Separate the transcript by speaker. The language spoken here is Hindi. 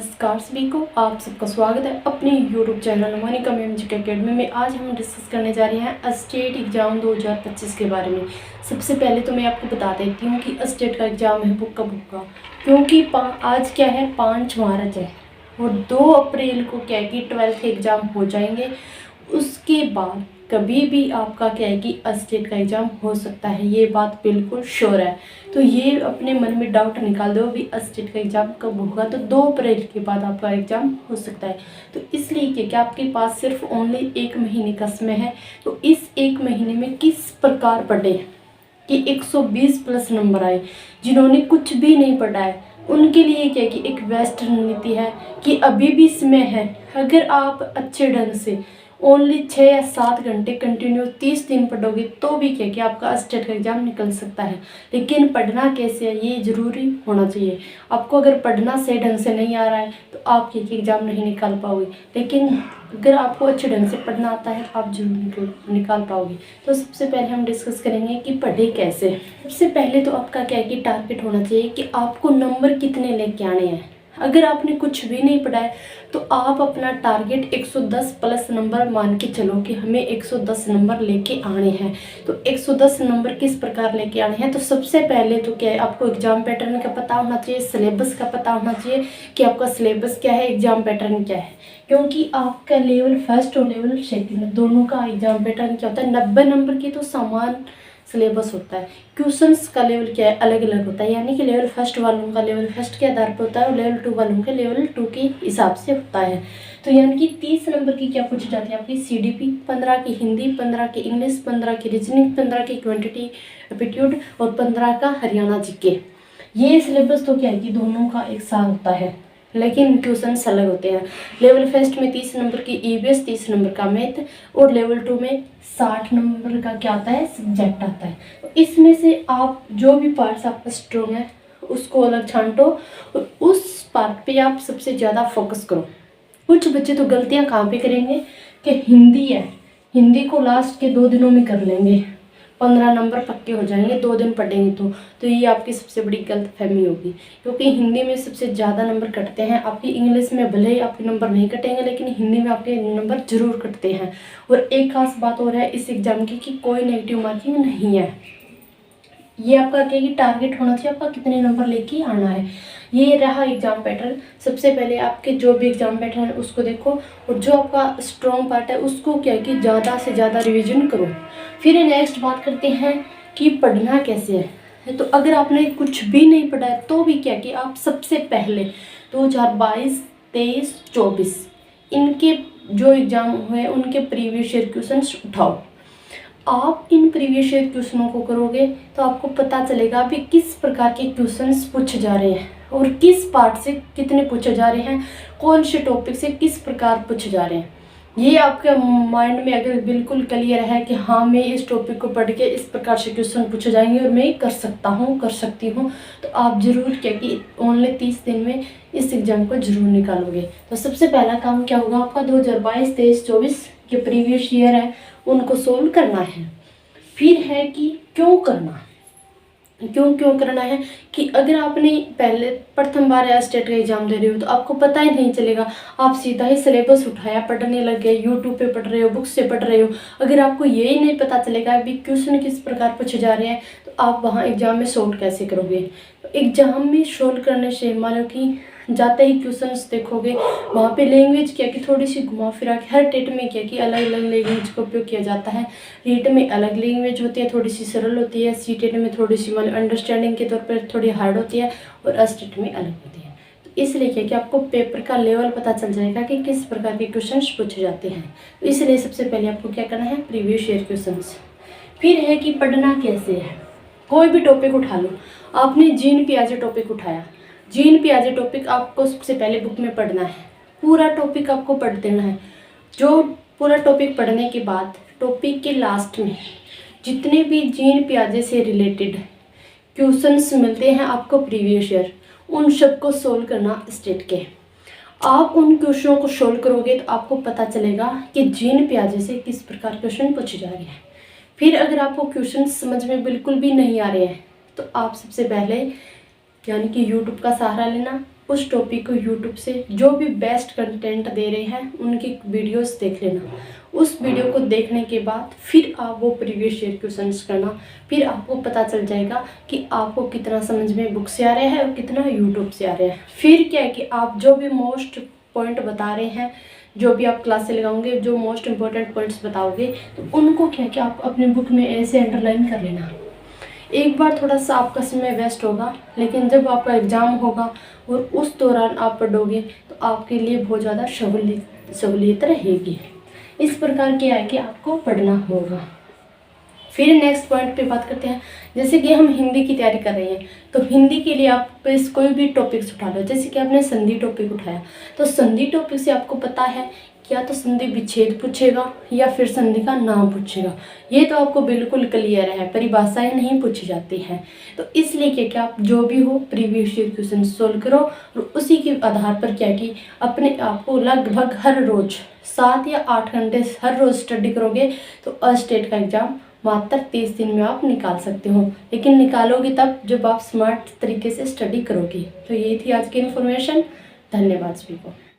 Speaker 1: नमस्कार सभी को, आप सबका स्वागत है अपने YouTube channel Monica music academy में। आज हम डिस्कस करने जा रहे हैं स्टेट एग्ज़ाम 2025 के बारे में। सबसे पहले तो मैं आपको बता देती हूँ कि स्टेट का एग्ज़ाम है वो कब होगा, क्योंकि आज क्या है 5 मार्च है और 2 अप्रैल को क्या है कि 12th एग्ज़ाम हो जाएंगे। उसके बाद कभी भी आपका क्या है कि स्टेट का एग्ज़ाम हो सकता है, ये बात बिल्कुल श्योर है। तो ये अपने मन में डाउट निकाल दो भी स्टेट का एग्ज़ाम कब होगा, तो 2 अप्रैल के बाद आपका एग्ज़ाम हो सकता है। तो इसलिए कि आपके पास सिर्फ ओनली 1 महीने का समय है, तो इस 1 महीने में किस प्रकार पढ़े कि 120 प्लस नंबर आए। जिन्होंने कुछ भी नहीं पढ़ा है उनके लिए क्या कि एक बेस्ट रणनीति है कि अभी भी समय है। अगर आप अच्छे ढंग से ओनली 6 या 7 घंटे कंटिन्यू 30 दिन पढ़ोगे तो भी क्या कि आपका स्टेट का एग्ज़ाम निकल सकता है। लेकिन पढ़ना कैसे है ये ज़रूरी होना चाहिए। आपको अगर पढ़ना सही ढंग से नहीं आ रहा है तो आप क्या कि एग्ज़ाम नहीं निकाल पाओगे, लेकिन अगर आपको अच्छे ढंग से पढ़ना आता है आप जरूर निकाल पाओगे। तो सबसे पहले हम डिस्कस करेंगे कि पढ़े कैसे। सबसे पहले तो आपका क्या है कि टारगेट होना चाहिए कि आपको नंबर कितने लेके आने हैं। अगर आपने कुछ भी नहीं पढ़ा है तो आप अपना टारगेट 110 प्लस नंबर मान के चलो कि हमें 110 नंबर लेके आने हैं। तो 110 नंबर किस प्रकार लेके आने हैं, तो सबसे पहले तो क्या है आपको एग्जाम पैटर्न का पता होना चाहिए, सिलेबस का पता होना चाहिए कि आपका सिलेबस क्या है, एग्जाम पैटर्न क्या है। क्योंकि आपका लेवल फर्स्ट और लेवल सेकंड दोनों का एग्जाम पैटर्न क्या होता है, 90 नंबर की तो समान सिलेबस होता है। क्वेश्चंस का लेवल क्या है, अलग अलग होता है। यानी कि लेवल फर्स्ट वालों का लेवल फर्स्ट के आधार पर होता है और लेवल 2 वालों का लेवल 2 के हिसाब से होता है। तो यानी कि 30 नंबर की क्या पूछी जाती है आपकी CDP, 15 की हिंदी, 15 की इंग्लिश, 15 की रीजनिंग, 15 की क्वांटिटी एप्टीट्यूड और 15 का हरियाणा जीके। ये सिलेबस तो क्या है कि दोनों का एक साथ होता है, लेकिन क्वेश्चंस अलग होते हैं। लेवल फर्स्ट में 30 नंबर की EVS, 30 नंबर का मैथ और लेवल 2 में 60 नंबर का क्या आता है, सब्जेक्ट आता है। तो इसमें से आप जो भी पार्ट्स आपका स्ट्रॉन्ग है उसको अलग छांटो और उस पार्ट पे आप सबसे ज़्यादा फोकस करो। कुछ बच्चे तो गलतियाँ कहाँ पे करेंगे कि हिंदी है, हिंदी को लास्ट के 2 दिनों में कर लेंगे, 15 नंबर पक्के हो जाएंगे 2 दिन पढ़ेंगे तो ये आपकी सबसे बड़ी गलतफहमी होगी। क्योंकि हिंदी में सबसे ज़्यादा नंबर कटते हैं। आपकी इंग्लिश में भले ही आपके नंबर नहीं कटेंगे लेकिन हिंदी में आपके नंबर जरूर कटते हैं। और एक खास बात और है इस एग्ज़ाम की कि कोई नेगेटिव मार्किंग नहीं है। ये आपका क्या कि टारगेट होना चाहिए आपका कितने नंबर लेके आना है। ये रहा एग्जाम पैटर्न। सबसे पहले आपके जो भी एग्जाम पैटर्न है उसको देखो और जो आपका स्ट्रॉन्ग पार्ट है उसको क्या कि ज़्यादा से ज़्यादा रिवीजन करो। फिर नेक्स्ट बात करते हैं कि पढ़ना कैसे है। तो अगर आपने कुछ भी नहीं पढ़ा है तो भी क्या कि आप सबसे पहले 2022, 23, 24 इनके जो एग्ज़ाम हुए उनके प्रीवियस ईयर क्वेश्चन उठाओ। आप इन प्रीवियस ईयर क्वेश्चनों को करोगे तो आपको पता चलेगा भी किस प्रकार के क्वेश्चंस पूछे जा रहे हैं और किस पार्ट से कितने पूछे जा रहे हैं, कौन से टॉपिक से किस प्रकार पूछे जा रहे हैं। ये आपके माइंड में अगर बिल्कुल क्लियर है कि हाँ मैं इस टॉपिक को पढ़ के इस प्रकार से क्वेश्चन पूछे जाएंगे और मैं कर सकता हूँ कर सकती हूँ, तो आप ज़रूर क्या कि ओनली 30 दिन में इस एग्ज़ाम को ज़रूर निकालोगे। तो सबसे पहला काम क्या होगा आपका 2022, 23, 24 के प्रीवियस ईयर है उनको सोल्व करना है। फिर है कि क्यों करना, क्यों करना है कि अगर आपने पहले प्रथम बार स्टेट का एग्जाम दे रहे हो तो आपको पता ही नहीं चलेगा, आप सीधा ही सिलेबस उठाया पढ़ने लग गए, यूट्यूब पे पढ़ रहे हो, बुक से पढ़ रहे हो। अगर आपको यही नहीं पता चलेगा अभी क्वेश्चन किस प्रकार पूछे जा रहे हैं तो आप वहाँ एग्जाम में सोल्व कैसे करोगे। तो एग्जाम में सोल्व करने से मान लो कि जाते ही क्वेश्चंस देखोगे वहाँ पे लैंग्वेज क्या कि थोड़ी सी घुमा फिरा के, हर टेट में क्या कि अलग अलग लैंग्वेज का उपयोग किया जाता है। रीट में अलग लैंग्वेज होती है, थोड़ी सी सरल होती है, CTET में थोड़ी सी मतलब अंडरस्टैंडिंग के तौर पर थोड़ी हार्ड होती है और स्टेट में अलग होती है। तो इसलिए क्या कि आपको पेपर का लेवल पता चल जाएगा कि किस प्रकार के क्वेश्चन पूछे जाते हैं। तो इसलिए सबसे पहले आपको क्या करना है, प्रीवियस ईयर क्वेश्चन। फिर है कि पढ़ना कैसे है। कोई भी टॉपिक उठा लो, आपने जीन पियाजे टॉपिक उठाया, जीन पियाजे टॉपिक आपको सबसे पहले बुक में पढ़ना है, पूरा टॉपिक आपको पढ़ देना है। जो पूरा टॉपिक पढ़ने के बाद टॉपिक के लास्ट में जितने भी जीन पियाजे से रिलेटेड क्वेश्चंस मिलते हैं आपको प्रीवियस ईयर, उन सबको सोल्व करना स्टेट के। आप उन क्वेश्चनों को सोल्व करोगे तो आपको पता चलेगा कि जीन पियाजे से किस प्रकार क्वेश्चन पूछे जा रहे हैं। फिर अगर आपको क्वेश्चन समझ में बिल्कुल भी नहीं आ रहे हैं तो आप सबसे पहले यानी कि यूट्यूब का सहारा लेना उस टॉपिक को यूट्यूब से जो भी बेस्ट कंटेंट दे रहे हैं उनकी वीडियोस देख लेना। उस वीडियो को देखने के बाद फिर आप वो प्रीवियस ईयर क्वेश्चंस करना, फिर आपको पता चल जाएगा कि आपको कितना समझ में बुक से आ रहा है और कितना यूट्यूब से आ रहा है। फिर क्या है कि आप जो भी मोस्ट पॉइंट बता रहे हैं, जो भी आप क्लास से लगाओगे, जो मोस्ट इंपॉर्टेंट पॉइंट्स बताओगे, तो उनको क्या कि आप अपने बुक में ऐसे अंडरलाइन कर लेना। एक बार थोड़ा सा आपका समय वेस्ट होगा, लेकिन जब आपका एग्ज़ाम होगा और उस दौरान आप पढ़ोगे तो आपके लिए बहुत ज़्यादा सहूलियत रहेगी। इस प्रकार क्या है कि आपको पढ़ना होगा। फिर नेक्स्ट पॉइंट पे बात करते हैं। जैसे कि हम हिंदी की तैयारी कर रहे हैं, तो हिंदी के लिए आप इस कोई भी टॉपिक्स उठा लो। जैसे कि आपने संधि टॉपिक उठाया, तो संधि टॉपिक से आपको पता है क्या तो संधि विच्छेद पूछेगा या फिर संधि का नाम पूछेगा। ये तो आपको बिल्कुल क्लियर है, परिभाषाएं नहीं पूछी जाती हैं। तो इसलिए क्या आप जो भी हो प्रीवियस ईयर क्वेश्चन सोल्व करो और उसी के आधार पर क्या कि अपने आप को लगभग हर रोज़ 7 या 8 घंटे हर रोज़ स्टडी करोगे तो अस्टेट का एग्ज़ाम मात्र 30 दिन में आप निकाल सकते हो। लेकिन निकालोगे तब जब आप स्मार्ट तरीके से स्टडी करोगे। तो ये थी आज की इन्फॉर्मेशन। धन्यवाद सभी को।